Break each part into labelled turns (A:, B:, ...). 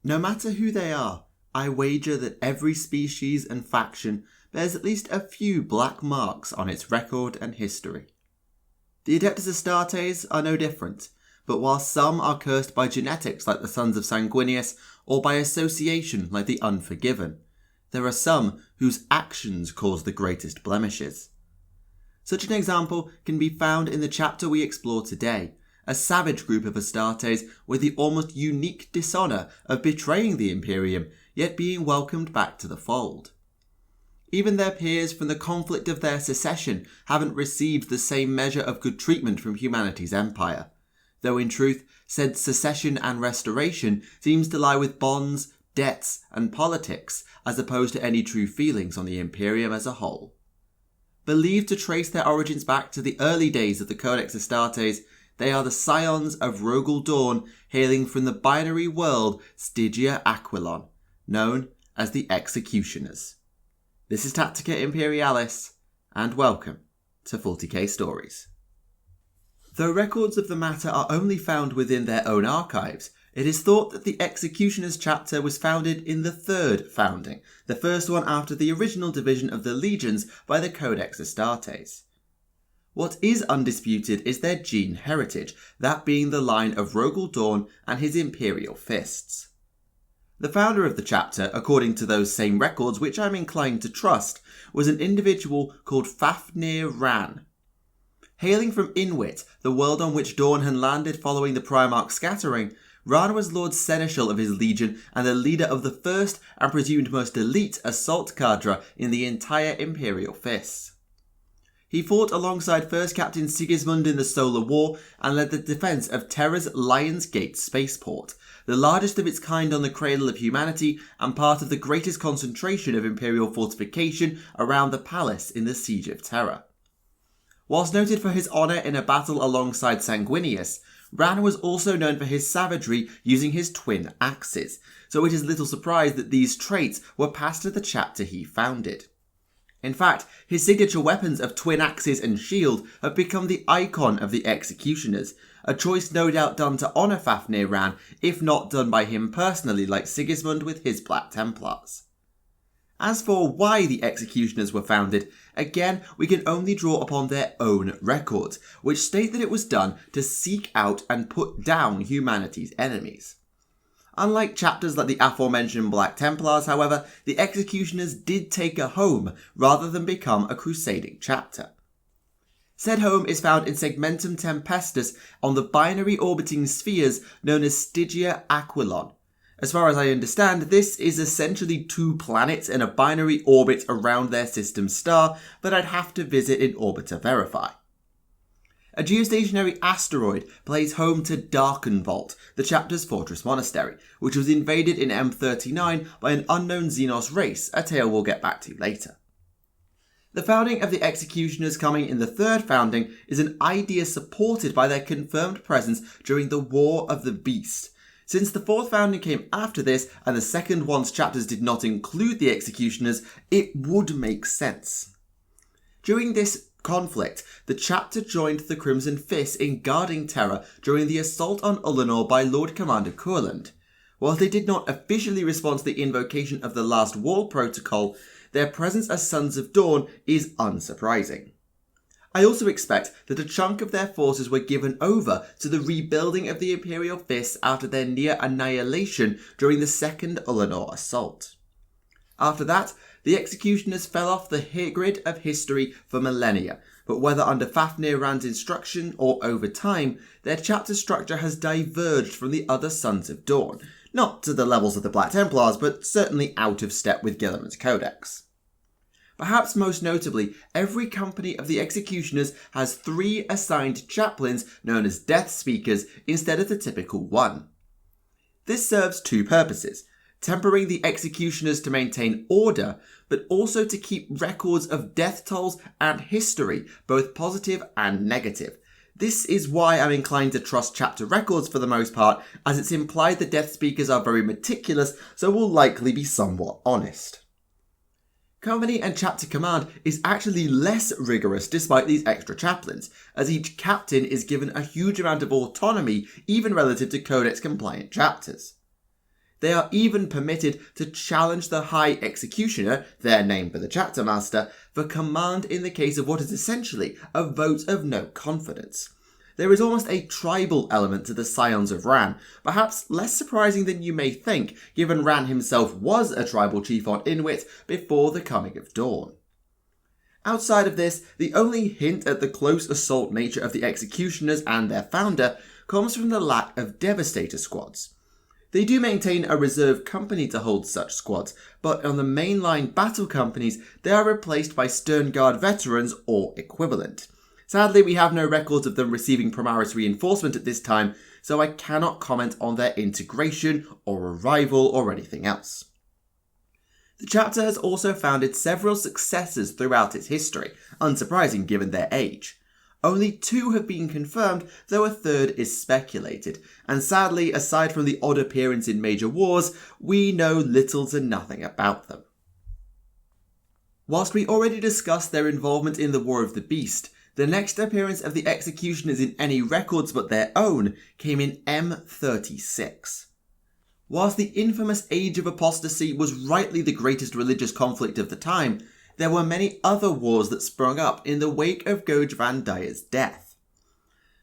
A: No matter who they are, I wager that every species and faction bears at least a few black marks on its record and history. The Adeptus Astartes are no different, but while some are cursed by genetics like the Sons of Sanguinius, or by association like the Unforgiven, there are some whose actions cause the greatest blemishes. Such an example can be found in the chapter we explore today, a savage group of Astartes with the almost unique dishonour of betraying the Imperium, yet being welcomed back to the fold. Even their peers from the conflict of their secession haven't received the same measure of good treatment from humanity's empire, though in truth, said secession and restoration seems to lie with bonds, debts, and politics, as opposed to any true feelings on the Imperium as a whole. Believed to trace their origins back to the early days of the Codex Astartes, they are the scions of Rogel Dawn, hailing from the binary world Stygia Aquilon, known as the Executioners. This is Tactica Imperialis, and welcome to 40k Stories. Though records of the matter are only found within their own archives, it is thought that the Executioners chapter was founded in the third founding, the first one after the original division of the legions by the Codex Astartes. What is undisputed is their gene heritage, that being the line of Rogel Dawn and his imperial fists. The founder of the chapter, according to those same records which I'm inclined to trust, was an individual called Fafnir Ran. Hailing from Inwit, the world on which Dawn had landed following the Primarch's scattering, Ran was Lord Seneschal of his legion and the leader of the first and presumed most elite assault cadre in the entire Imperial Fists. He fought alongside First Captain Sigismund in the Solar War and led the defence of Terra's Lion's Gate spaceport, the largest of its kind on the cradle of humanity and part of the greatest concentration of Imperial fortification around the palace in the Siege of Terra. Whilst noted for his honour in a battle alongside Sanguinius, Ran was also known for his savagery using his twin axes, so it is little surprise that these traits were passed to the chapter he founded. In fact, his signature weapons of twin axes and shield have become the icon of the Executioners, a choice no doubt done to honour Fafnir Ran, if not done by him personally like Sigismund with his Black Templars. As for why the Executioners were founded, again we can only draw upon their own records, which state that it was done to seek out and put down humanity's enemies. Unlike chapters like the aforementioned Black Templars, however, the Executioners did take a home rather than become a crusading chapter. Said home is found in Segmentum Tempestus on the binary orbiting spheres known as Stygia Aquilon. As far as I understand, this is essentially two planets in a binary orbit around their system star that I'd have to visit in orbit to verify. A geostationary asteroid plays home to Darkenvault, the chapter's fortress monastery, which was invaded in M39 by an unknown Xenos race, a tale we'll get back to later. The founding of the Executioners coming in the third founding is an idea supported by their confirmed presence during the War of the Beast. Since the fourth founding came after this, and the second one's chapters did not include the Executioners, it would make sense. During this conflict, the chapter joined the Crimson Fist in guarding Terra during the assault on Ullanor by Lord Commander Courland. While they did not officially respond to the invocation of the Last Wall Protocol, their presence as Sons of Dawn is unsurprising. I also expect that a chunk of their forces were given over to the rebuilding of the Imperial Fists after their near annihilation during the second Ullanor assault. After that, the Executioners fell off the grid of history for millennia, but whether under Fafnir Ran's instruction or over time, their chapter structure has diverged from the other Sons of Dawn, not to the levels of the Black Templars, but certainly out of step with Guilliman's Codex. Perhaps most notably, every company of the Executioners has 3 assigned chaplains known as Death Speakers instead of the typical one. This serves 2 purposes: tempering the Executioners to maintain order, but also to keep records of death tolls and history, both positive and negative. This is why I'm inclined to trust chapter records for the most part, as it's implied the Death Speakers are very meticulous, so will likely be somewhat honest. Company and chapter command is actually less rigorous despite these extra chaplains, as each captain is given a huge amount of autonomy even relative to codex compliant chapters. They are even permitted to challenge the High Executioner, their name for the Chapter Master, for command in the case of what is essentially a vote of no confidence. There is almost a tribal element to the Scions of Ran, perhaps less surprising than you may think, given Ran himself was a tribal chief on Inuit before the coming of Dawn. Outside of this, the only hint at the close assault nature of the Executioners and their founder comes from the lack of Devastator squads. They do maintain a reserve company to hold such squads, but on the mainline battle companies, they are replaced by Stern Guard veterans or equivalent. Sadly, we have no records of them receiving Primaris reinforcement at this time, so I cannot comment on their integration or arrival or anything else. The chapter has also founded several successors throughout its history, unsurprising given their age. Only 2 have been confirmed, though a third is speculated, and sadly, aside from the odd appearance in major wars, we know little to nothing about them. Whilst we already discussed their involvement in the War of the Beast, the next appearance of the Executioners in any records but their own came in M36. Whilst the infamous Age of Apostasy was rightly the greatest religious conflict of the time, there were many other wars that sprung up in the wake of Goj Van Dyer's death.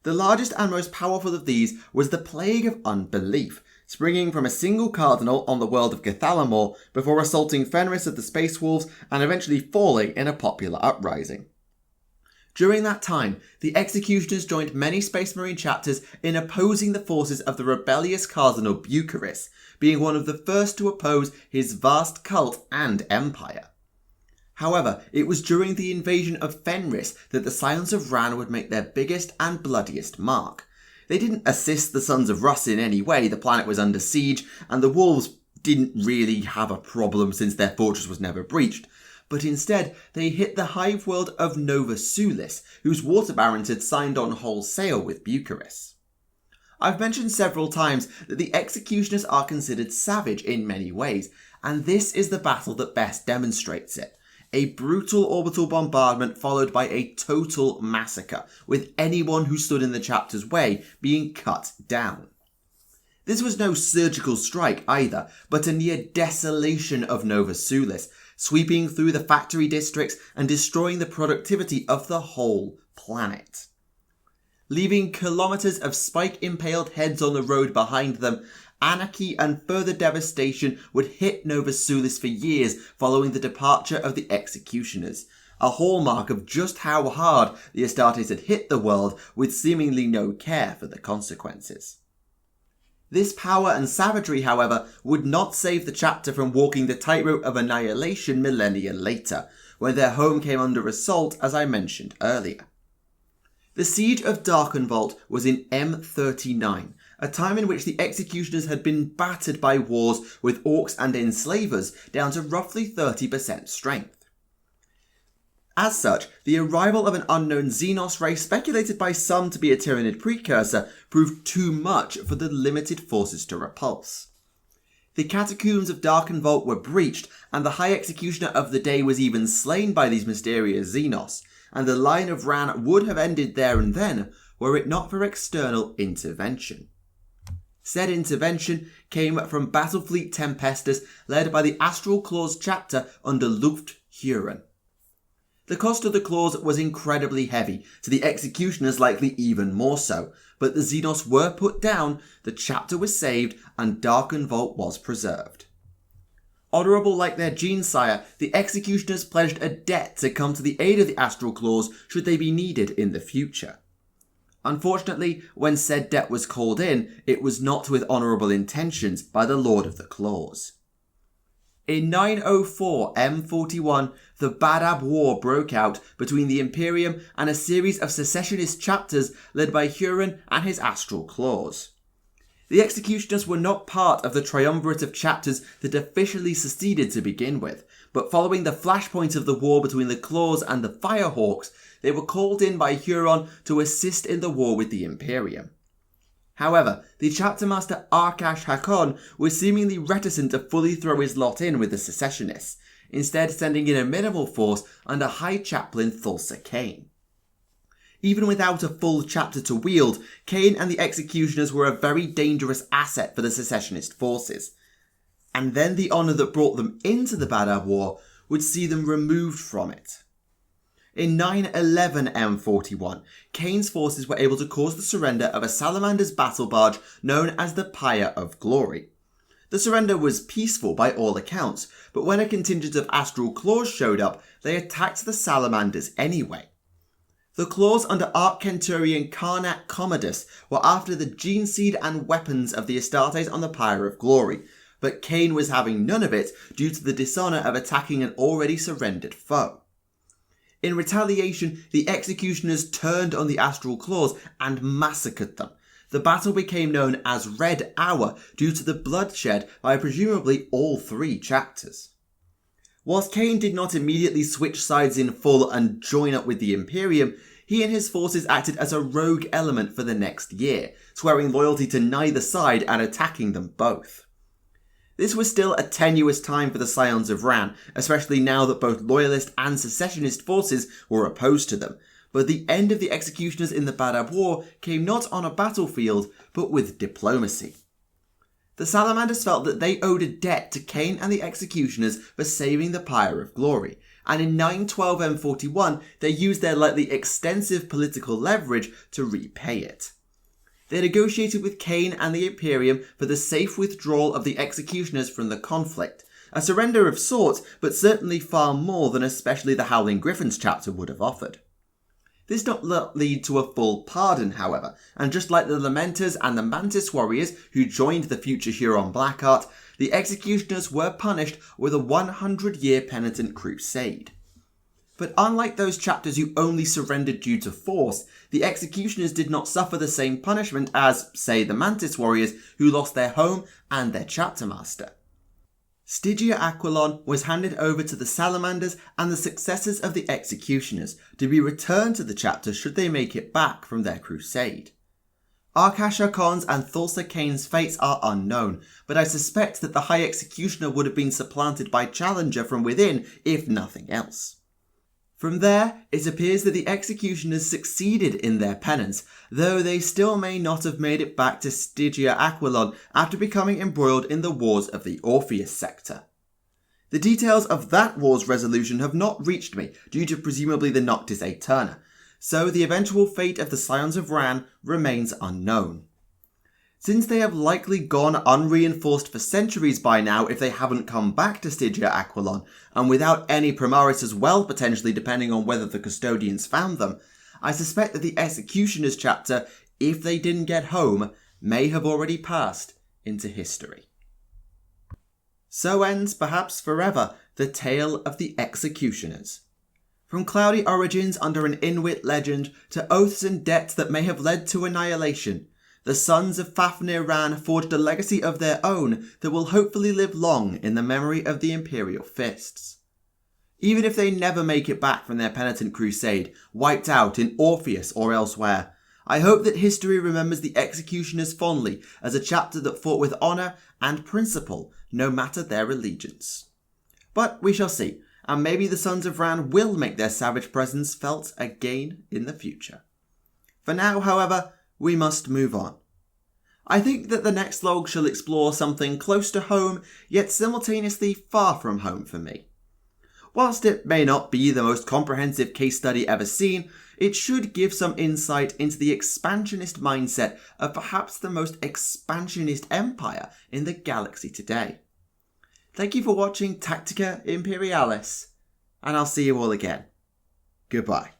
A: The largest and most powerful of these was the Plague of Unbelief, springing from a single cardinal on the world of Gathalamor before assaulting Fenris of the Space Wolves and eventually falling in a popular uprising. During that time, the Executioners joined many Space Marine chapters in opposing the forces of the rebellious Cardinal Bucharest, being one of the first to oppose his vast cult and empire. However, it was during the invasion of Fenris that the Scions of Ran would make their biggest and bloodiest mark. They didn't assist the Sons of Russ in any way, the planet was under siege, and the Wolves didn't really have a problem since their fortress was never breached. But instead, they hit the hive world of Nova Sulis, whose water barons had signed on wholesale with Bucharest. I've mentioned several times that the Executioners are considered savage in many ways, and this is the battle that best demonstrates it. A brutal orbital bombardment followed by a total massacre, with anyone who stood in the chapter's way being cut down. This was no surgical strike either, but a near desolation of Nova Sulis, sweeping through the factory districts and destroying the productivity of the whole planet. Leaving kilometres of spike-impaled heads on the road behind them, anarchy and further devastation would hit Nova Sulis for years following the departure of the Executioners, a hallmark of just how hard the Astartes had hit the world with seemingly no care for the consequences. This power and savagery, however, would not save the chapter from walking the tightrope of annihilation millennia later, when their home came under assault as I mentioned earlier. The Siege of Darkenvault was in M39, a time in which the Executioners had been battered by wars with Orcs and Enslavers down to roughly 30% strength. As such, the arrival of an unknown Xenos race speculated by some to be a Tyranid precursor proved too much for the limited forces to repulse. The catacombs of Darkenvault were breached, and the High Executioner of the day was even slain by these mysterious Xenos, and the line of Ran would have ended there and then were it not for external intervention. Said intervention came from Battlefleet Tempestus led by the Astral Claws chapter under Luft Huron. The cost of the claws was incredibly heavy, to the Executioners likely even more so, but the Xenos were put down, the chapter was saved, and Darkenvault was preserved. Honourable like their Genesire, the Executioners pledged a debt to come to the aid of the Astral Claws should they be needed in the future. Unfortunately, when said debt was called in, it was not with honourable intentions by the Lord of the Claws. In 904 M41, the Badab War broke out between the Imperium and a series of secessionist chapters led by Huron and his Astral Claws. The Executioners were not part of the triumvirate of chapters that officially seceded to begin with, but following the flashpoint of the war between the Claws and the Firehawks, they were called in by Huron to assist in the war with the Imperium. However, the chapter master Arkash Hakon was seemingly reticent to fully throw his lot in with the secessionists, instead sending in a minimal force under High Chaplain Thulsa Kane. Even without a full chapter to wield, Kane and the Executioners were a very dangerous asset for the secessionist forces. and then the honour that brought them into the Badab War would see them removed from it. In 911 M41, Kane's forces were able to cause the surrender of a Salamander's battle barge known as the Pyre of Glory. The surrender was peaceful by all accounts, but when a contingent of Astral Claws showed up, they attacked the Salamanders anyway. The Claws under Archcenturion Karnak Commodus were after the gene seed and weapons of the Astartes on the Pyre of Glory, but Kane was having none of it due to the dishonour of attacking an already surrendered foe. In retaliation, the Executioners turned on the Astral Claws and massacred them. The battle became known as Red Hour due to the bloodshed by presumably all 3 chapters. Whilst Kane did not immediately switch sides in full and join up with the Imperium, he and his forces acted as a rogue element for the next year, swearing loyalty to neither side and attacking them both. This was still a tenuous time for the Scions of Ran, especially now that both loyalist and secessionist forces were opposed to them, but the end of the Executioners in the Badab War came not on a battlefield, but with diplomacy. The Salamanders felt that they owed a debt to Kane and the Executioners for saving the Pyre of Glory, and in 912 M41 they used their likely extensive political leverage to repay it. They negotiated with Kane and the Imperium for the safe withdrawal of the Executioners from the conflict, a surrender of sorts, but certainly far more than especially the Howling Griffins chapter would have offered. This did not lead to a full pardon, however, and just like the Lamenters and the Mantis warriors who joined the future Huron Blackheart, the Executioners were punished with a 100-year penitent crusade. But unlike those chapters who only surrendered due to force, the Executioners did not suffer the same punishment as, say, the Mantis warriors who lost their home and their chapter master. Stygia Aquilon was handed over to the Salamanders and the successors of the Executioners to be returned to the chapter should they make it back from their crusade. Arkasha Khan's and Thulsa Kane's fates are unknown, but I suspect that the High Executioner would have been supplanted by Challenger from within, if nothing else. From there, it appears that the Executioners succeeded in their penance, though they still may not have made it back to Stygia Aquilon after becoming embroiled in the wars of the Orpheus sector. The details of that war's resolution have not reached me due to presumably the Noctis Aeterna, so the eventual fate of the Scions of Ran remains unknown. Since they have likely gone unreinforced for centuries by now if they haven't come back to Stygia Aquilon, and without any Primaris as well potentially depending on whether the Custodians found them, I suspect that the Executioners chapter, if they didn't get home, may have already passed into history. So ends, perhaps forever, the tale of the Executioners. From cloudy origins under an Inuit legend to oaths and debts that may have led to annihilation, the sons of Fafnir Ran forged a legacy of their own that will hopefully live long in the memory of the Imperial Fists. Even if they never make it back from their penitent crusade, wiped out in Orpheus or elsewhere, I hope that history remembers the Executioners fondly as a chapter that fought with honour and principle, no matter their allegiance. But we shall see, and maybe the Sons of Ran will make their savage presence felt again in the future. For now, however, we must move on. I think that the next log shall explore something close to home, yet simultaneously far from home for me. Whilst it may not be the most comprehensive case study ever seen, it should give some insight into the expansionist mindset of perhaps the most expansionist empire in the galaxy today. Thank you for watching Tactica Imperialis, and I'll see you all again. Goodbye.